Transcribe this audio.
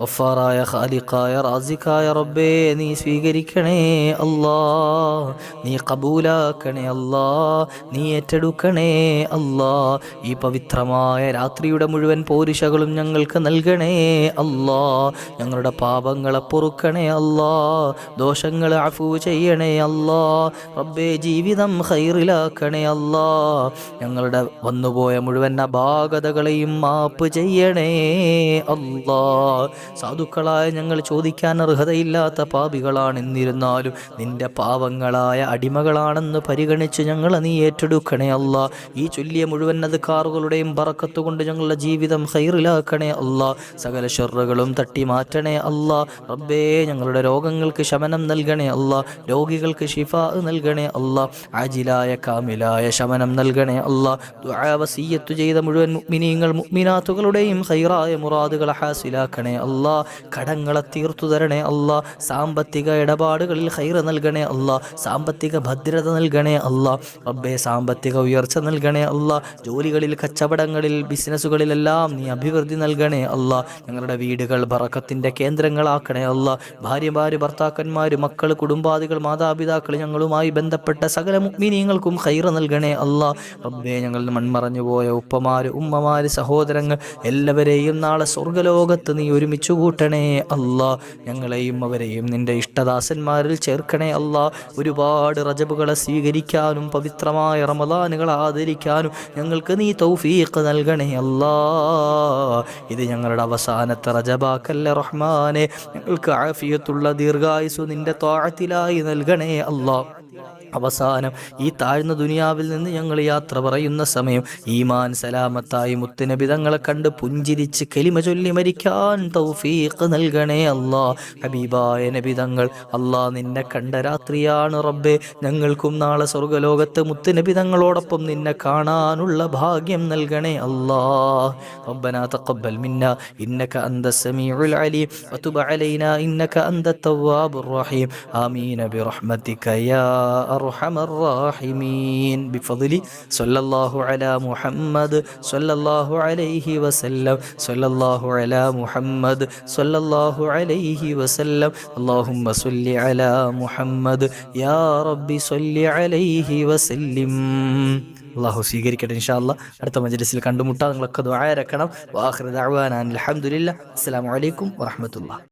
ഗഫാറായ ഖാലിഖായ റാസിഖായ റബ്ബേ നീ സ്വീകരിക്കണേ അല്ലാ, നീ കബൂലാക്കണേ അല്ലാ, നീ ഏറ്റെടുക്കണേ അല്ലാ. ഈ പവിത്രമായ രാത്രിയുടെ മുഴുവൻ പോരിശകളും ഞങ്ങൾക്ക് നൽകണേ അല്ലാ. ഞങ്ങളുടെ പാപങ്ങളെ പൊറുക്കണേ അല്ലാ, ദോഷങ്ങളെ അഫൂ ചെയ്യണേ അല്ലാ. റബ്ബേ ജീവിതം ഖൈറിലാക്കണേ അല്ലാ. ഞങ്ങളുടെ വന്നുപോയ മുഴുവൻ അപാകതകളെയും മാപ്പ് ചെയ്യണേ അല്ലാ. സാധുക്കളായ ഞങ്ങൾ ചോദിക്കാൻ അർഹതയില്ലാത്ത പാപികളാണ്, എന്നിരുന്നാലും നിന്റെ പാവങ്ങളായ അടിമകളാണെന്ന് പരിഗണിച്ച് ഞങ്ങളെ നീ ഏറ്റെടുക്കണേ അല്ലാ. ഈ ചൊല്ലിയ മുഴുവൻ അദ്കാറുകളുടെയും ബറക്കത്ത് കൊണ്ട് ഞങ്ങളുടെ ജീവിതം ഖൈറിലാക്കണേ അല്ലാ. സകല ശർറുകളും തട്ടി മാറ്റണേ അല്ലാ. റബ്ബേ ഞങ്ങളുടെ രോഗങ്ങൾക്ക് ശമനം നൽകണേ അല്ലാ, രോഗികൾക്ക് ശിഫാ നൽകണേ അല്ലാ, ആജിലായ കാമിലായ ശമനം നൽകണേ അല്ലാ. ദുആ വസിയ്യത്ത് ചെയ്ത മുഴുവൻ മുഅ്മിനീങ്ങൾ മുഅ്മിനാത്തുകളുടെയും ഖൈറായ മുറാദുകളെ ഹാസിലാക്കണേ അല്ലാ. കടങ്ങളെ തീർത്തു തരണേ അല്ലാ. സാമ്പത്തിക ഇടപാടുകളിൽ ഖൈർ നൽകണേ അല്ലാ. സാമ്പത്തിക ഭദ്രത നൽകണേ അല്ലാ. റബ്ബേ സാമ്പത്തിക ഉയർച്ച നൽകണേ അല്ലാ. ജോലികളിൽ, കച്ചവടങ്ങളിൽ, ബിസിനസ്സുകളിലെല്ലാം നീ അഭിവൃദ്ധി നൽകണേ അല്ലാ. ഞങ്ങളുടെ വീടുകൾ ബറക്കത്തിന്റെ കേന്ദ്രങ്ങളാക്കണേ അല്ലാ. ഭാര്യമാര്, ഭർത്താക്കന്മാര്, മക്കൾ, കുടുംബാദികൾ, മാതാപിതാക്കൾ, ഞങ്ങളുമായി ബന്ധപ്പെട്ട സകല മുഅ്മിനീങ്ങൾക്കും ഖൈർ നൽകണേ അല്ലാ. റബ്ബേ ഞങ്ങൾ മൺമറഞ്ഞു പോയ ഉപ്പമാര്, ഉമ്മമാര്, സഹോദരങ്ങൾ എല്ലാവരെയും നാളെ സ്വർഗ്ഗലോകത്ത് നീ ഒരുമിച്ച് കൂട്ടണേ അല്ലാ. ഞങ്ങളെയും അവരെയും നിന്റെ ഇഷ്ടദാസന്മാരിൽ ചേർക്കണേ അല്ലാ. ഒരുപാട് റജബുകളെ സ്വീകരിക്കാനും പവിത്രമായ റമദാനുകളെ ആദരിക്കാനും ഞങ്ങൾക്ക് നീ തൗഫീഖ് നൽകണേ അല്ലാ. ഇത് ഞങ്ങളുടെ അവസാനത്തെ റജബാക്കല്ലേ റഹ്മാനെ. ഞങ്ങൾക്ക് ആഫിയത്തുള്ള ദീർഘായുസ്സു നിന്റെ ത്വാഅത്തിലായി നൽകണേ അല്ലാ. അവസാനം ഈ താഴ്ന്ന ദുനിയാവിൽ നിന്ന് ഞങ്ങൾ യാത്ര പറയുന്ന സമയം ഈമാൻ സലാമത്തായി മുത്തുനബി തങ്ങളെ കണ്ട് പുഞ്ചിരിച്ച് കലിമ ചൊല്ലി മരിക്കാൻ തൗഫീഖ് നൽകണേ അല്ലാ. ഹബീബായ നബി തങ്ങൾ അല്ലാ നിന്നെ കണ്ട രാത്രിയാണ് റബ്ബേ. ഞങ്ങൾക്കും നാളെ സ്വർഗ്ഗലോകത്ത് മുത്തുനബി തങ്ങളോടൊപ്പം നിന്നെ കാണാനുള്ള ഭാഗ്യം നൽകണേ അല്ലാ. റബ്ബനാ തഖബ്ബൽ മിന്നാ ഇന്നക അന്ത സമീഉൽ അലീം വതുബ് അലൈനാ ഇന്നക അന്ത തവ്വാബുർ റഹീം. ആമീൻ ബിറഹ്മതിക യാ أرحم الراحمين بفضل صلى الله على محمد صلى الله عليه وسلم صلى الله على محمد صلى الله عليه وسلم اللهم صل على محمد يا رب صل عليه وسلم. അള്ളാഹു സ്വീകരിക്കട്ടെ ഇൻഷാ അല്ലാഹ്. അടുത്ത മജ്ലിസിൽ കണ്ടുമുട്ടാം. നിങ്ങളൊക്കെ ദുആ ഇറക്കണം. വാഖിറു ദഅ്വാനാ അൽഹംദുലില്ലാഹ്. അസ്സലാമു അലൈക്കും വറഹ്മത്തുള്ളാഹി.